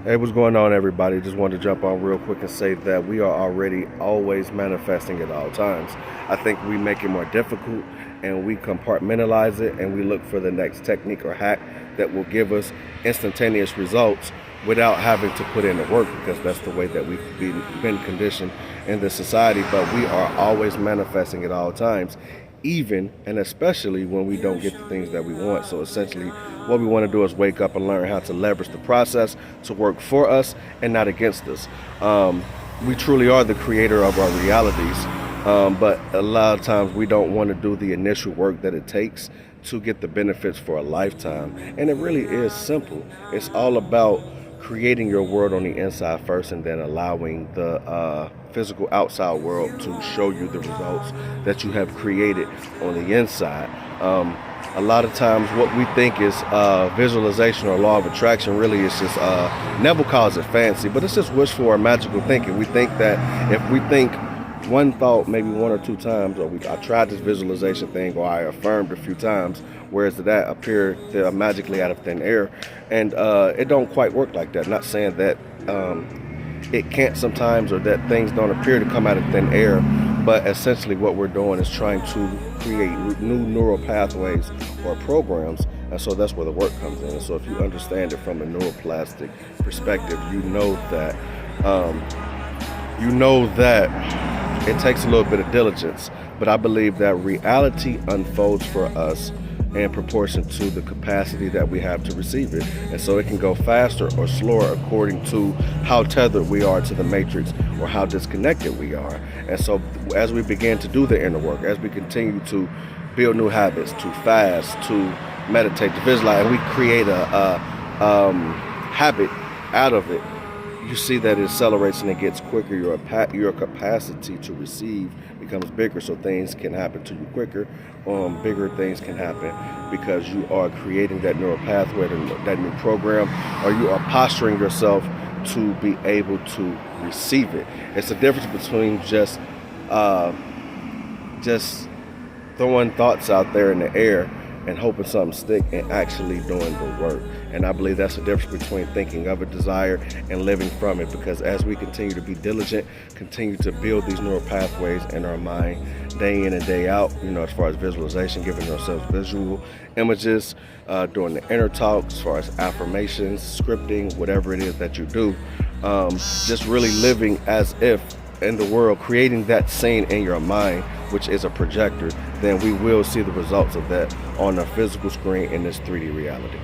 Hey, what's going on, everybody? Just wanted to jump on real quick and say that we are already always manifesting at all times. I think we make it more difficult and we compartmentalize it and we look for the next technique or hack that will give us instantaneous results without having to put in the work, because that's the way that we've been conditioned in this society. But we are always manifesting at all times, even and especially when we don't get the things that we want. So essentially, what we want to do is wake up and learn how to leverage the process to work for us and not against us. We truly are the creator of our realities, but a lot of times we don't want to do the initial work that it takes to get the benefits for a lifetime. And it really is simple. It's all about creating your world on the inside first, and then allowing the physical outside world to show you the results that you have created on the inside. A lot of times what we think is visualization or law of attraction really is just, Neville calls it fancy, but it's just wishful or magical thinking. We think that if we think one thought maybe one or two times, or I tried this visualization thing, or I affirmed a few times, whereas that appear magically out of thin air. And it don't quite work like that. Not saying that it can't sometimes, or that things don't appear to come out of thin air, but essentially what we're doing is trying to create new neural pathways or programs, and so that's where the work comes in. And so if you understand it from a neuroplastic perspective, you know that it takes a little bit of diligence, but I believe that reality unfolds for us in proportion to the capacity that we have to receive it. And so it can go faster or slower according to how tethered we are to the matrix or how disconnected we are. And so as we begin to do the inner work, as we continue to build new habits, to fast, to meditate, to visualize, and we create a habit out of it, you see that it accelerates and it gets quicker. Your capacity to receive becomes bigger, so things can happen to you quicker. Bigger things can happen because you are creating that neural pathway, that new program, or you are posturing yourself to be able to receive it. It's the difference between just throwing thoughts out there in the air and hoping something stick, and actually doing the work. And I believe that's the difference between thinking of a desire and living from it, because as we continue to be diligent, continue to build these neural pathways in our mind day in and day out, as far as visualization, giving ourselves visual images, doing the inner talk, as far as affirmations, scripting, whatever it is that you do, just really living as if in the world, creating that scene in your mind, which is a projector, then we will see the results of that on a physical screen in this 3D reality.